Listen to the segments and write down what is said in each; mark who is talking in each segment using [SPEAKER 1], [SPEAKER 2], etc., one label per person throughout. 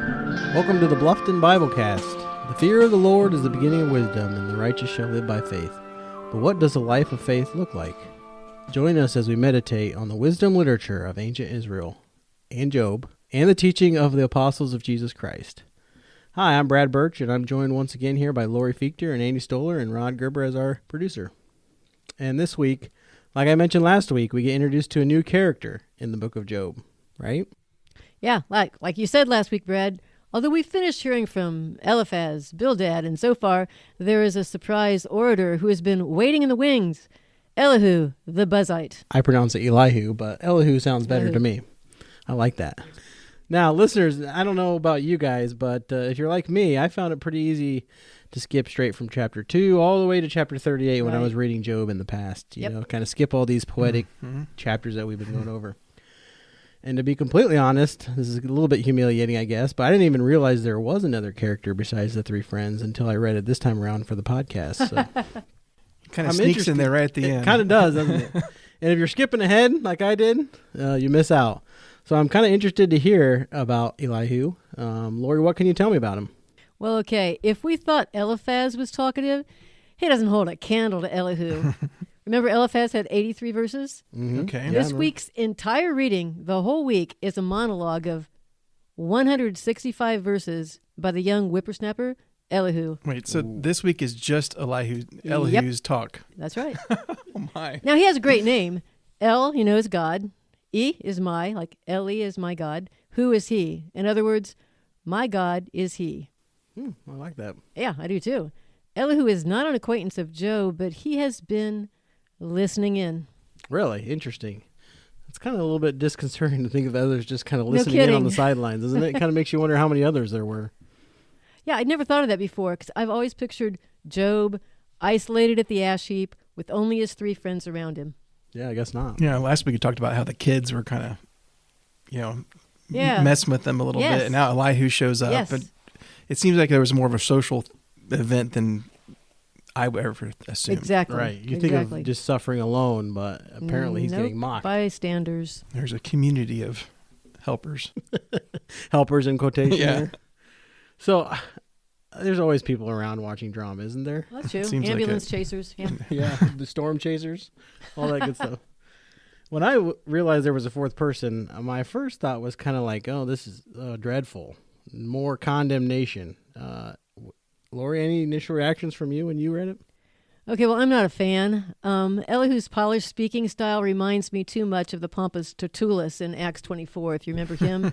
[SPEAKER 1] Welcome to the Bluffton Biblecast. The fear of the Lord is the beginning of wisdom, and the righteous shall live by faith. But what does a life of faith look like? Join us as we meditate on the wisdom literature of ancient Israel and Job, and the teaching of the apostles of Jesus Christ. Hi, I'm Brad Birch, and I'm joined once again here by Lori Fichter and Andy Stoller and Rod Gerber as our producer. And this week, like I mentioned last week, we get introduced to a new character in the book of Job, right?
[SPEAKER 2] Yeah, like you said last week, Brad. Although we finished hearing from Eliphaz, Bildad, and so far, there is a surprise orator who has been waiting in the wings, Elihu the Buzzite.
[SPEAKER 1] I pronounce it Elihu, but Elihu sounds better
[SPEAKER 2] Elihu.
[SPEAKER 1] to me. I like that. Now, listeners, I don't know about you guys, but if you're like me, I found it pretty easy to skip straight from chapter 2 all the way to chapter 38 when I was reading Job in the past. You know, kind of skip all these poetic chapters that we've been going over. And to be completely honest, this is a little bit humiliating, I guess, but I didn't even realize there was another character besides the three friends until I read it this time around for the podcast. So.
[SPEAKER 3] Kind of sneaks in there right at the end.
[SPEAKER 1] It kind of does, doesn't it? And if you're skipping ahead like I did, you miss out. So I'm kind of interested to hear about Elihu. Lori, what can you tell me about him?
[SPEAKER 2] Well, okay, if we thought Eliphaz was talkative, he doesn't hold a candle to Elihu. Remember Eliphaz had 83 verses?
[SPEAKER 1] Mm-hmm.
[SPEAKER 3] Okay.
[SPEAKER 2] This week's entire reading, the whole week, is a monologue of 165 verses by the young whippersnapper, Elihu.
[SPEAKER 3] Wait, so this week is just Elihu's talk.
[SPEAKER 2] That's right.
[SPEAKER 3] Oh, my.
[SPEAKER 2] Now, he has a great name. El, is God. E is my, like Eli is my God. Who is he? In other words, my God is he.
[SPEAKER 1] I like that.
[SPEAKER 2] Yeah, I do too. Elihu is not an acquaintance of Job, but he has been listening in.
[SPEAKER 1] Really? Interesting. It's kind of a little bit disconcerting to think of others just kind of listening in on the sidelines, isn't it? It kind of makes you wonder how many others there were.
[SPEAKER 2] Yeah, I'd never thought of that before because I've always pictured Job isolated at the ash heap with only his three friends around him.
[SPEAKER 1] Yeah, I guess not.
[SPEAKER 3] Yeah, last week you talked about how the kids were kind of, messing with them a little bit. And now Elihu shows up.
[SPEAKER 2] Yes.
[SPEAKER 3] But it seems like there was more of a social event than I would ever assume.
[SPEAKER 2] Exactly.
[SPEAKER 1] Right. You think of just suffering alone, but apparently he's getting mocked.
[SPEAKER 2] Bystanders.
[SPEAKER 3] There's a community of helpers.
[SPEAKER 1] Helpers in quotation
[SPEAKER 3] Yeah.
[SPEAKER 1] there. So there's always people around watching drama, isn't there?
[SPEAKER 2] That's true.
[SPEAKER 3] Seems
[SPEAKER 2] Ambulance
[SPEAKER 3] like
[SPEAKER 2] chasers. Yeah.
[SPEAKER 1] Yeah, the storm chasers, all that good stuff. When I realized there was a fourth person, my first thought was kind of like, oh, this is dreadful. More condemnation. Lori, any initial reactions from you when you read it?
[SPEAKER 2] Okay, well, I'm not a fan. Elihu's polished speaking style reminds me too much of the pompous Tertullus in Acts 24, if you remember him.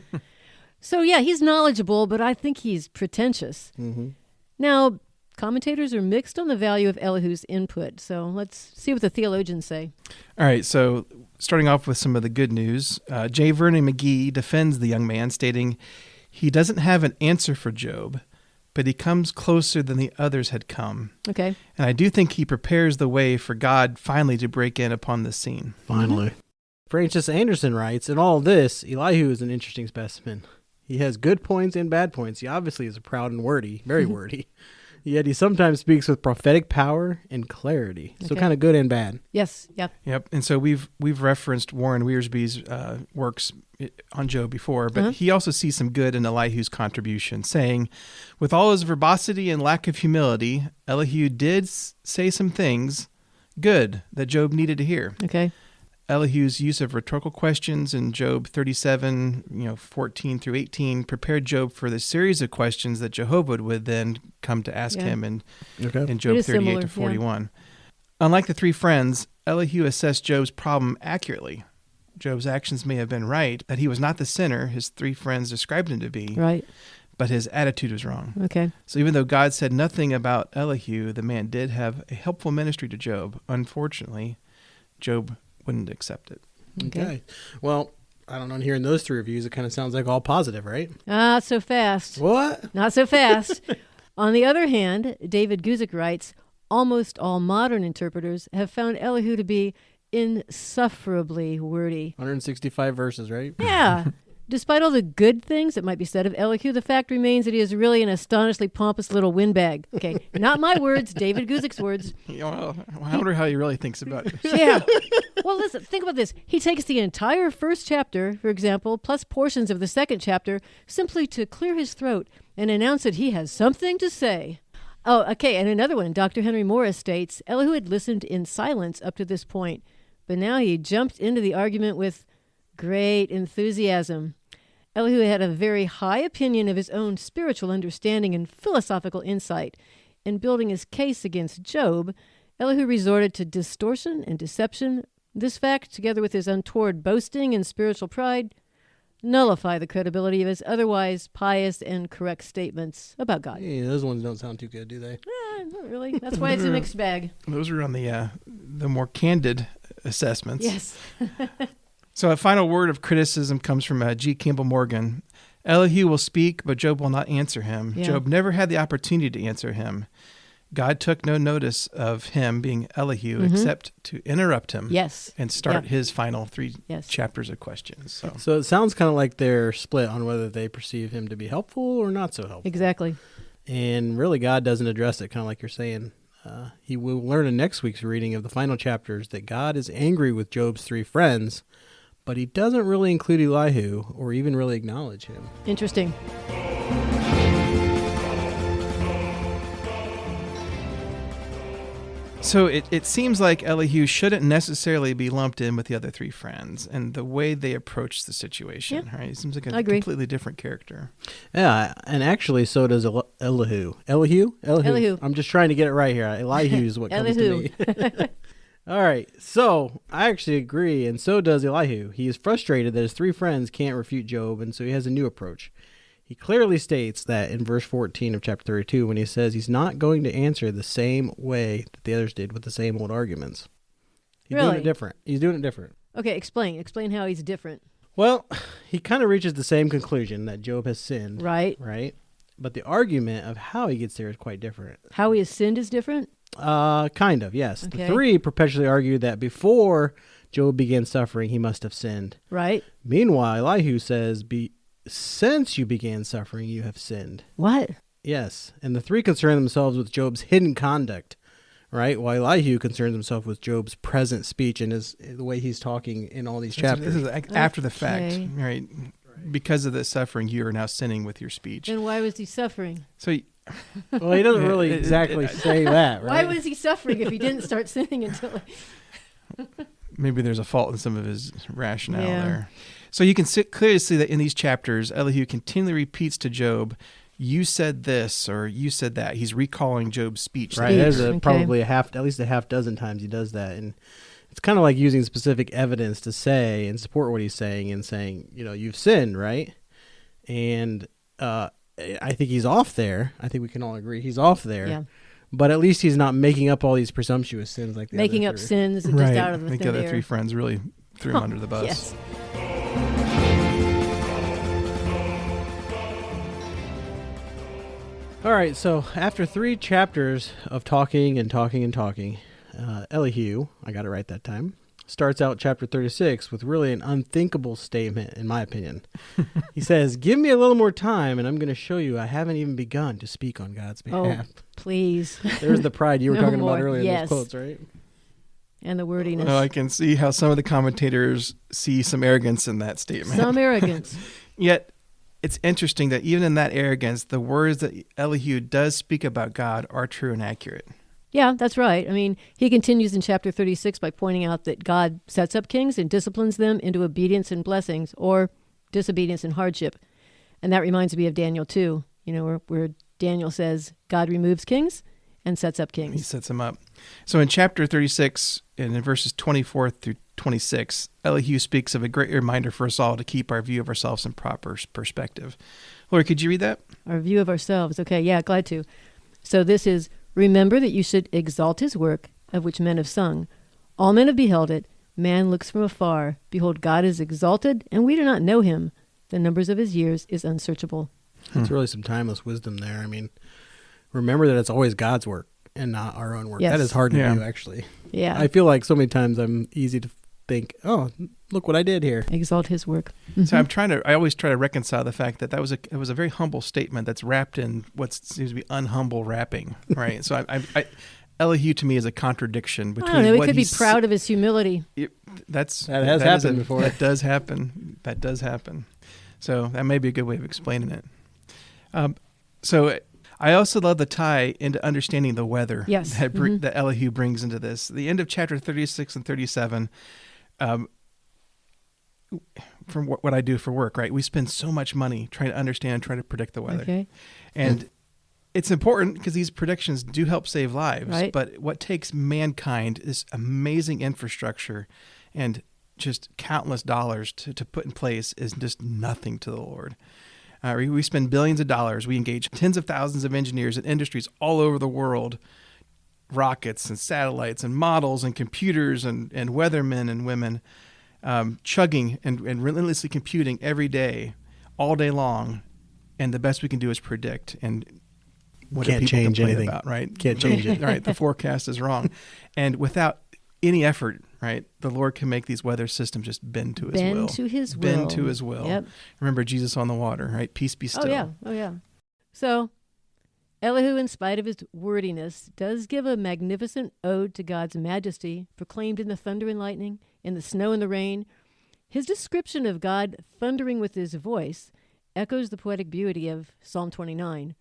[SPEAKER 2] So, yeah, he's knowledgeable, but I think he's pretentious.
[SPEAKER 1] Mm-hmm.
[SPEAKER 2] Now, commentators are mixed on the value of Elihu's input, so let's see what the theologians say.
[SPEAKER 3] All right, so starting off with some of the good news, J. Vernon McGee defends the young man, stating, he doesn't have an answer for Job, but he comes closer than the others had come.
[SPEAKER 2] Okay.
[SPEAKER 3] And I do think he prepares the way for God finally to break in upon the scene.
[SPEAKER 1] Finally. Mm-hmm. Francis Anderson writes, in all this, Elihu is an interesting specimen. He has good points and bad points. He obviously is proud and wordy, very wordy. Yet he sometimes speaks with prophetic power and clarity. So kind of good and bad.
[SPEAKER 2] Yes, yep.
[SPEAKER 3] Yep. And so we've referenced Warren Wiersbe's works on Job before, but he also sees some good in Elihu's contribution, saying, with all his verbosity and lack of humility, Elihu did say some things good that Job needed to hear.
[SPEAKER 2] Okay.
[SPEAKER 3] Elihu's use of rhetorical questions in Job 37, 14 through 18, prepared Job for the series of questions that Jehovah would then come to ask him in Job 38 to 41. Unlike the three friends, Elihu assessed Job's problem accurately. Job's actions may have been right, that he was not the sinner his three friends described him to be,
[SPEAKER 2] right,
[SPEAKER 3] but his attitude was wrong.
[SPEAKER 2] Okay.
[SPEAKER 3] So even though God said nothing about Elihu, the man did have a helpful ministry to Job. Unfortunately, Job wouldn't accept it.
[SPEAKER 1] Okay. Well, I don't know. Hearing those three reviews, it kind of sounds like all positive, right?
[SPEAKER 2] Not so fast.
[SPEAKER 1] What?
[SPEAKER 2] Not so fast. On the other hand, David Guzik writes, almost all modern interpreters have found Elihu to be insufferably wordy.
[SPEAKER 1] 165 verses, right?
[SPEAKER 2] Yeah. Despite all the good things that might be said of Elihu, the fact remains that he is really an astonishingly pompous little windbag. Okay, not my words, David Guzik's words.
[SPEAKER 3] Well, I wonder how he really thinks about it.
[SPEAKER 2] Yeah. Well, listen, think about this. He takes the entire first chapter, for example, plus portions of the second chapter, simply to clear his throat and announce that he has something to say. Oh, okay, and another one. Dr. Henry Morris states, Elihu had listened in silence up to this point, but now he jumped into the argument with great enthusiasm. Elihu had a very high opinion of his own spiritual understanding and philosophical insight. In building his case against Job, Elihu resorted to distortion and deception. This fact, together with his untoward boasting and spiritual pride, nullify the credibility of his otherwise pious and correct statements about God.
[SPEAKER 1] Yeah, those ones don't sound too good, do they?
[SPEAKER 2] Not really. That's why it's a mixed bag.
[SPEAKER 3] Those are on the more candid assessments.
[SPEAKER 2] Yes.
[SPEAKER 3] So a final word of criticism comes from G. Campbell Morgan. Elihu will speak, but Job will not answer him. Yeah. Job never had the opportunity to answer him. God took no notice of him, being Elihu, except to interrupt him and start his final 3 chapters of questions.
[SPEAKER 1] So it sounds kind of like they're split on whether they perceive him to be helpful or not so helpful.
[SPEAKER 2] Exactly.
[SPEAKER 1] And really, God doesn't address it, kind of like you're saying. He will learn in next week's reading of the final chapters that God is angry with Job's 3 friends, but he doesn't really include Elihu or even really acknowledge him.
[SPEAKER 2] Interesting.
[SPEAKER 3] So it seems like Elihu shouldn't necessarily be lumped in with the other 3 friends and the way they approach the situation, right? It seems like a completely different character.
[SPEAKER 1] Yeah, and actually so does Elihu. Elihu? I'm just trying to get it right here. Elihu is what comes to me. All right, so I actually agree, and so does Elihu. He is frustrated that his 3 friends can't refute Job, and so he has a new approach. He clearly states that in verse 14 of chapter 32 when he says he's not going to answer the same way that the others did with the same old arguments. He's doing it different. He's doing it different.
[SPEAKER 2] Okay, explain. Explain how he's different.
[SPEAKER 1] Well, he kind of reaches the same conclusion that Job has sinned.
[SPEAKER 2] Right.
[SPEAKER 1] But the argument of how he gets there is quite different.
[SPEAKER 2] How he has sinned is different?
[SPEAKER 1] Kind of, yes.
[SPEAKER 2] Okay.
[SPEAKER 1] The 3 perpetually argue that before Job began suffering, he must have sinned.
[SPEAKER 2] Right.
[SPEAKER 1] Meanwhile, Elihu says, since you began suffering, you have sinned.
[SPEAKER 2] What?
[SPEAKER 1] Yes. And the 3 concern themselves with Job's hidden conduct, right? While Elihu concerns himself with Job's present speech and the way he's talking in all these chapters.
[SPEAKER 3] This is after the fact, right? Because of the suffering, you are now sinning with your speech.
[SPEAKER 2] Then why was he suffering?
[SPEAKER 3] So,
[SPEAKER 1] well, he doesn't really exactly say that, right?
[SPEAKER 2] Why was he suffering if he didn't start sinning until...
[SPEAKER 3] Maybe there's a fault in some of his rationale there. So you can clearly see that in these chapters, Elihu continually repeats to Job, you said this or you said that. He's recalling Job's speech.
[SPEAKER 1] Right. There's probably at least a half dozen times he does that. And it's kind of like using specific evidence to say and support what he's saying and saying, you've sinned, right? And I think he's off there. I think we can all agree he's off there. Yeah. But at least he's not making up all these presumptuous sins like the
[SPEAKER 2] making
[SPEAKER 1] other
[SPEAKER 2] up sins just out of the
[SPEAKER 3] thin air. I think the other 3 friends really threw him under the bus.
[SPEAKER 2] Yes.
[SPEAKER 1] All right, so after 3 chapters of talking and talking and talking, Elihu, I got it right that time, starts out chapter 36 with really an unthinkable statement, in my opinion. He says, give me a little more time, and I'm going to show you I haven't even begun to speak on God's behalf.
[SPEAKER 2] Oh, please.
[SPEAKER 1] There's the pride you were talking about earlier in those quotes, right?
[SPEAKER 2] And the wordiness.
[SPEAKER 3] Well, I can see how some of the commentators see some arrogance in that statement.
[SPEAKER 2] Some arrogance.
[SPEAKER 3] Yet, it's interesting that even in that arrogance, the words that Elihu does speak about God are true and accurate.
[SPEAKER 2] Yeah, that's right. I mean, he continues in chapter 36 by pointing out that God sets up kings and disciplines them into obedience and blessings, or disobedience and hardship. And that reminds me of Daniel 2, where Daniel says God removes kings and sets up kings.
[SPEAKER 3] He sets them up. So in chapter 36, and in verses 24 through 26, Elihu speaks of a great reminder for us all to keep our view of ourselves in proper perspective. Lori, could you read that?
[SPEAKER 2] Our view of ourselves. Okay, yeah, glad to. So this is, remember that you should exalt his work, of which men have sung. All men have beheld it. Man looks from afar. Behold, God is exalted, and we do not know him. The numbers of his years is unsearchable.
[SPEAKER 1] That's really some timeless wisdom there. I mean, remember that it's always God's work and not our own work.
[SPEAKER 2] Yes.
[SPEAKER 1] That is hard to do, actually.
[SPEAKER 2] Yeah.
[SPEAKER 1] I feel like so many times I'm easy to think, oh, look what I did here.
[SPEAKER 2] Exalt his work.
[SPEAKER 3] So I always try to reconcile the fact that it was a very humble statement that's wrapped in what seems to be unhumble wrapping, right? So Elihu to me is a contradiction between.
[SPEAKER 2] I don't know. He could be proud of his humility.
[SPEAKER 1] That has happened before.
[SPEAKER 3] That does happen. That does happen. So that may be a good way of explaining it. So I also love the tie into understanding the weather.
[SPEAKER 2] Yes.
[SPEAKER 3] That Elihu brings into this. The end of chapter 36 and 37. From what I do for work, right? We spend so much money trying to understand and trying to predict the weather.
[SPEAKER 2] Okay.
[SPEAKER 3] And it's important because these predictions do help save lives.
[SPEAKER 2] Right.
[SPEAKER 3] But what takes mankind is amazing infrastructure and just countless dollars to put in place is just nothing to the Lord. We spend billions of dollars. We engage tens of thousands of engineers and industries all over the world, rockets and satellites and models and computers and weathermen and women, chugging and relentlessly computing every day, all day long. And the best we can do is predict. And what
[SPEAKER 1] can't change anything
[SPEAKER 3] about, right?
[SPEAKER 1] Can't change it.
[SPEAKER 3] Right. The forecast is wrong. And without any effort, right, the Lord can make these weather systems just bend to his will.
[SPEAKER 2] Bend to his will.
[SPEAKER 3] Bend to his will.
[SPEAKER 2] Yep.
[SPEAKER 3] Remember Jesus on the water, right? Peace be still.
[SPEAKER 2] Oh, yeah. So, Elihu, in spite of his wordiness, does give a magnificent ode to God's majesty, proclaimed in the thunder and lightning, in the snow and the rain. His description of God thundering with his voice echoes the poetic beauty of Psalm 29.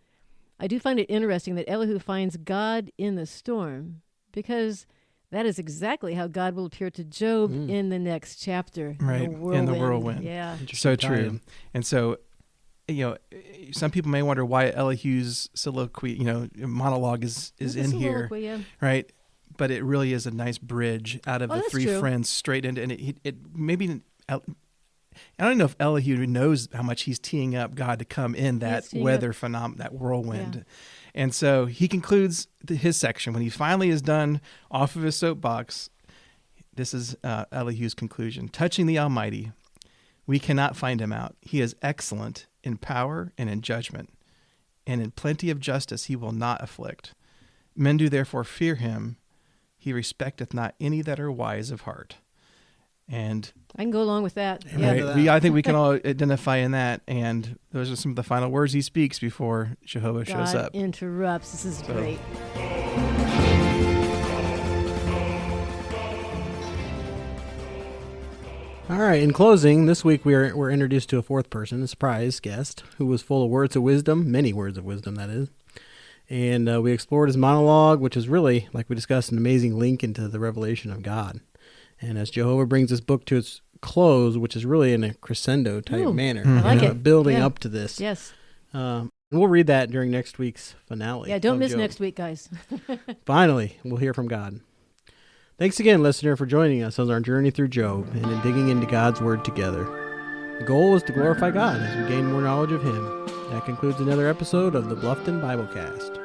[SPEAKER 2] I do find it interesting that Elihu finds God in the storm, because that is exactly how God will appear to Job in the next chapter.
[SPEAKER 3] Right, in the whirlwind.
[SPEAKER 2] Yeah.
[SPEAKER 3] So true. And so, some people may wonder why Elihu's soliloquy, monologue is in here, right? But it really is a nice bridge out of the three friends straight into, and it maybe, I don't know if Elihu knows how much he's teeing up God to come in that weather phenomenon, that whirlwind. Yeah. And so he concludes his section. When he finally is done off of his soapbox, this is Elihu's conclusion. Touching the Almighty, we cannot find him out. He is excellent in power and in judgment, and in plenty of justice he will not afflict. Men do therefore fear him. He respecteth not any that are wise of heart. And
[SPEAKER 2] I can go along with that.
[SPEAKER 3] Right? I think we can all identify in that. And those are some of the final words he speaks before Jehovah shows up.
[SPEAKER 2] Interrupts. This is great.
[SPEAKER 1] All right. In closing, this week we're introduced to a fourth person, a surprise guest, who was full of words of wisdom, many words of wisdom, that is. And we explored his monologue, which is really, like we discussed, an amazing link into the revelation of God. And as Jehovah brings this book to its close, which is really in a crescendo type manner,
[SPEAKER 2] I like it.
[SPEAKER 1] Building up to this.
[SPEAKER 2] Yes.
[SPEAKER 1] We'll read that during next week's finale.
[SPEAKER 2] Yeah, don't miss next week, guys.
[SPEAKER 1] Finally, we'll hear from God. Thanks again, listener, for joining us on our journey through Job and in digging into God's Word together. The goal is to glorify God as we gain more knowledge of Him. That concludes another episode of the Bluffton Biblecast.